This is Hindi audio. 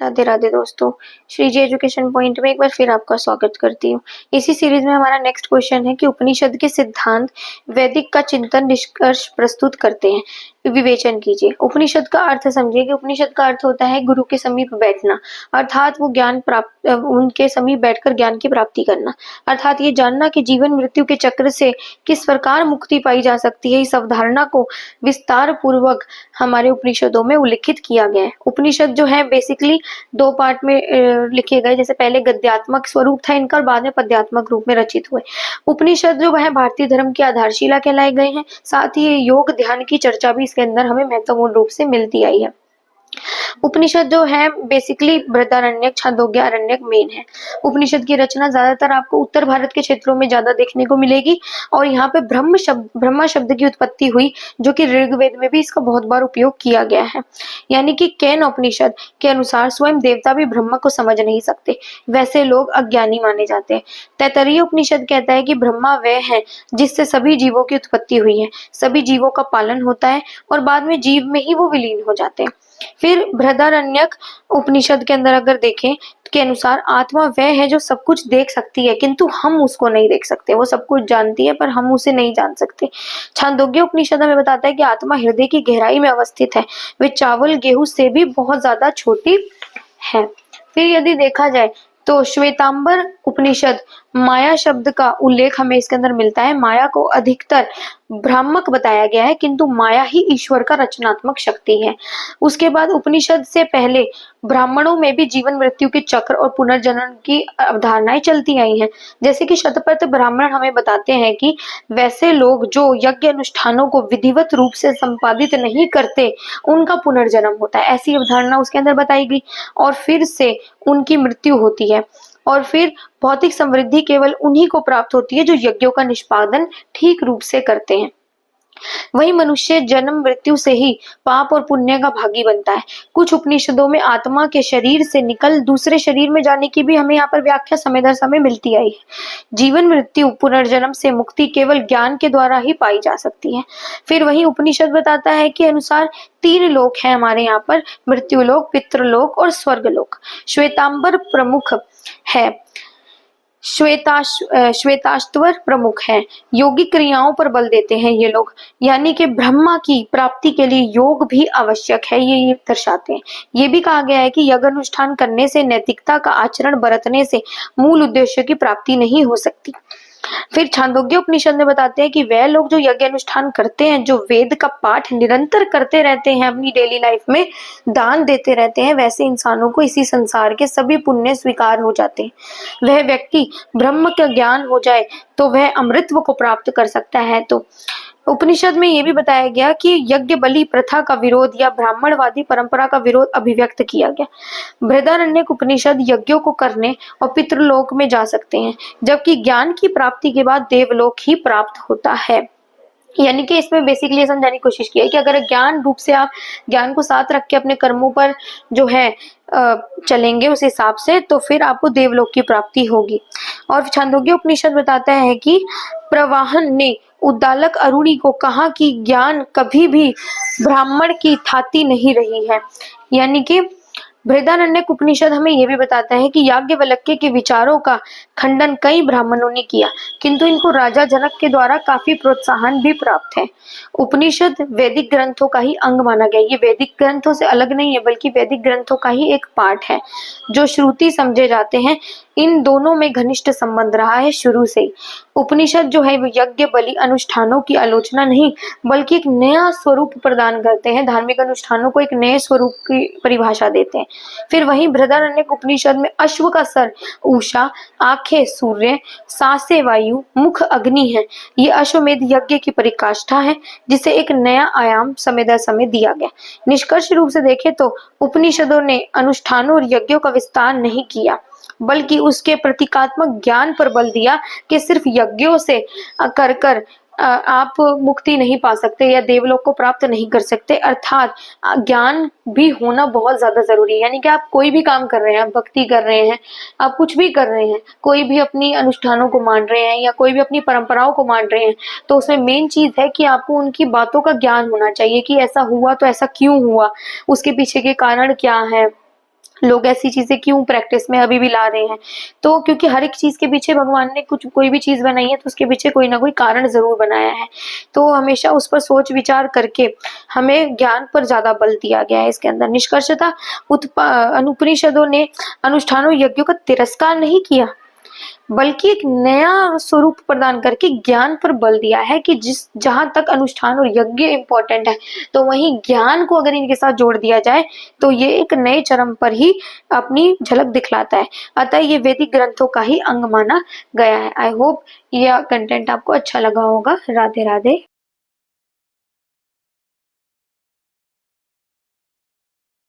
राधे राधे दोस्तों। श्री जी एजुकेशन पॉइंट में एक बार फिर आपका स्वागत करती हूँ। इसी सीरीज में हमारा नेक्स्ट क्वेश्चन है कि उपनिषद के सिद्धांत वैदिक का चिंतन निष्कर्ष प्रस्तुत करते हैं। विवेचन कीजिए। उपनिषद का अर्थ समझिए कि उपनिषद का अर्थ होता है गुरु के समीप बैठना, अर्थात वो ज्ञान प्राप्त उनके समीप बैठकर ज्ञान की प्राप्ति करना, अर्थात ये जानना कि जीवन मृत्यु के चक्र से किस प्रकार मुक्ति पाई जा सकती है। इस अवधारणा को विस्तार पूर्वक हमारे उपनिषदों में उल्लिखित किया गया है। उपनिषद जो है बेसिकली दो पार्ट में लिखे गए। जैसे पहले गद्यात्मक स्वरूप था इनका और बाद में पद्यात्मक रूप में रचित हुए। उपनिषद जो है भारतीय धर्म की आधारशिला कहलाए गए हैं। साथ ही योग ध्यान की चर्चा भी इसके अंदर हमें महत्वपूर्ण रूप से मिलती आई है। उपनिषद जो है बेसिकली बृहदारण्यक, छांदोग्य, आरण्यक मेन है। उपनिषद की रचना ज्यादातर आपको उत्तर भारत के क्षेत्रों में ज्यादा देखने को मिलेगी और यहाँ पे ब्रह्मा शब्द की उत्पत्ति हुई, जो कि ऋग्वेद में भी इसका बहुत बार उपयोग किया गया है। यानी कि केन उपनिषद के अनुसार स्वयं देवता भी ब्रह्मा को समझ नहीं सकते, वैसे लोग अज्ञानी माने जाते हैं। तैत्तरीय उपनिषद कहता है कि ब्रह्मा वह है जिससे सभी जीवों की उत्पत्ति हुई है, सभी जीवों का पालन होता है और बाद में जीव में ही वो विलीन हो जाते हैं। फिर बृहदारण्यक उपनिषद के अंदर अगर देखें के अनुसार आत्मा वह है जो सब कुछ देख सकती है, किंतु हम उसको नहीं देख सकते। वो सब कुछ जानती है पर हम उसे नहीं जान सकते। छांदोग्य उपनिषद हमें बताता है कि आत्मा हृदय की गहराई में अवस्थित है, वे चावल गेहूं से भी बहुत ज्यादा छोटी है। फिर यदि देखा जाए तो श्वेतांबर उपनिषद माया शब्द का उल्लेख हमें इसके अंदर मिलता है। माया को अधिकतर भ्रामक बताया गया है, किंतु माया ही ईश्वर का रचनात्मक शक्ति है। उसके बाद उपनिषद से पहले ब्राह्मणों में भी जीवन मृत्यु के चक्र और पुनर्जन्म की अवधारणाएं चलती आई हैं। जैसे कि शतपथ ब्राह्मण हमें बताते हैं कि वैसे लोग जो यज्ञ अनुष्ठानों को विधिवत रूप से संपादित नहीं करते, उनका पुनर्जन्म होता है, ऐसी अवधारणा उसके अंदर बताई गई और फिर से उनकी मृत्यु होती है। और फिर भौतिक समृद्धि केवल उन्हीं को प्राप्त होती है जो यज्ञों का निष्पादन ठीक रूप से करते हैं। वही मनुष्य जन्म मृत्यु से ही पाप और पुण्य का भागी बनता है। कुछ उपनिषदों में आत्मा के शरीर से निकल दूसरे शरीर में जाने की भी हमें यहाँ पर व्याख्या समय दर समय मिलती आई है। जीवन मृत्यु पुनर्जन्म से मुक्ति केवल ज्ञान के द्वारा ही पाई जा सकती है। फिर वही उपनिषद बताता है कि अनुसार 3 लोक है हमारे यहाँ पर, मृत्युलोक, पितृलोक और स्वर्गलोक। श्वेतांबर प्रमुख है, श्वेताश्वर प्रमुख है। योगिक क्रियाओं पर बल देते हैं ये लोग, यानी कि ब्रह्मा की प्राप्ति के लिए योग भी आवश्यक है, ये दर्शाते हैं। ये भी कहा गया है कि यज्ञ अनुष्ठान करने से, नैतिकता का आचरण बरतने से मूल उद्देश्य की प्राप्ति नहीं हो सकती। फिर छांदोग्य उपनिषद में बताते हैं कि वह लोग जो यज्ञ अनुष्ठान करते हैं, जो वेद का पाठ निरंतर करते रहते हैं, अपनी डेली लाइफ में दान देते रहते हैं, वैसे इंसानों को इसी संसार के सभी पुण्य स्वीकार हो जाते हैं। वह व्यक्ति ब्रह्म का ज्ञान हो जाए तो वह अमृतत्व को प्राप्त कर सकता है। तो उपनिषद में ये भी बताया गया कि यज्ञ बलि प्रथा का विरोध या ब्राह्मणवादी परंपरा का विरोध अभिव्यक्त किया गया। बृहदारण्यक उपनिषद यज्ञों को करने और पितृलोक में जा सकते हैं, जबकि ज्ञान की प्राप्ति के बाद देवलोक ही प्राप्त होता है। यानी कि इसमें बेसिकली समझाने की कोशिश की है कि अगर ज्ञान रूप से आप ज्ञान को साथ रख के अपने कर्मों पर जो है चलेंगे उस हिसाब से, तो फिर आपको देवलोक की प्राप्ति होगी। और छांदोग्य उपनिषद बताता है कि प्रवाहन ने उद्दालक अरुणि को कहा कि ज्ञान कभी भी ब्राह्मण की थाती नहीं रही है। यानी कि बृहदारण्यक उपनिषद हमें यह भी बताता है कि याज्ञवल्क्य के विचारों का खंडन कई ब्राह्मणों ने किया, किंतु इनको राजा जनक के द्वारा काफी प्रोत्साहन भी प्राप्त है। उपनिषद वैदिक ग्रंथों का ही अंग माना गया। ये वैदिक ग्रंथों से अलग नहीं है, बल्कि वैदिक ग्रंथों का ही एक पार्ट है, जो श्रुति समझे जाते हैं। इन दोनों में घनिष्ठ संबंध रहा है शुरू से ही। उपनिषद जो है वो यज्ञ बलि अनुष्ठानों की आलोचना नहीं, बल्कि एक नया स्वरूप प्रदान करते हैं। धार्मिक अनुष्ठानों को एक नए स्वरूप की परिभाषा देते हैं। फिर वहीं बृहदारण्यक उपनिषद में अश्व का सर उषा, आंखें सूर्य, सांसें वायु, मुख अग्नि है। ये अश्वमेध यज्ञ की परिकाष्ठा है, जिसे एक नया आयाम समय दर समय दिया गया। निष्कर्ष रूप से देखें तो उपनिषदों ने अनुष्ठानों और यज्ञों का विस्तार नहीं किया, बल्कि उसके प्रतीकात्मक ज्ञान पर बल दिया कि सिर्फ यज्ञों से कर आप मुक्ति नहीं पा सकते या देवलोक को प्राप्त नहीं कर सकते, अर्थात ज्ञान भी होना बहुत ज्यादा जरूरी है। यानी कि आप कोई भी काम कर रहे हैं, आप भक्ति कर रहे हैं, आप कुछ भी कर रहे हैं, कोई भी अपनी अनुष्ठानों को मान रहे हैं या कोई भी अपनी परंपराओं को मान रहे हैं, तो उसमें मेन चीज है कि आपको उनकी बातों का ज्ञान होना चाहिए कि ऐसा हुआ तो ऐसा क्यों हुआ, उसके पीछे के कारण क्या है, लोग ऐसी चीजें क्यों प्रैक्टिस में अभी भी ला रहे हैं? तो क्योंकि हर एक चीज के पीछे भगवान ने कुछ कोई भी चीज बनाई है तो उसके पीछे कोई ना कोई कारण जरूर बनाया है। तो हमेशा उस पर सोच विचार करके हमें ज्ञान पर ज्यादा बल दिया गया है इसके अंदर। निष्कर्षतः अनुपनिषदों ने अनुष्ठानों यज्ञों का तिरस्कार नहीं किया, बल्कि एक नया स्वरूप प्रदान करके ज्ञान पर बल दिया है कि जिस जहां तक अनुष्ठान और यज्ञ इंपॉर्टेंट है, तो वहीं ज्ञान को अगर इनके साथ जोड़ दिया जाए तो ये एक नए चरम पर ही अपनी झलक दिखलाता है। अतः ये वैदिक ग्रंथों का ही अंग माना गया है। आई होप यह कंटेंट आपको अच्छा लगा होगा। राधे राधे।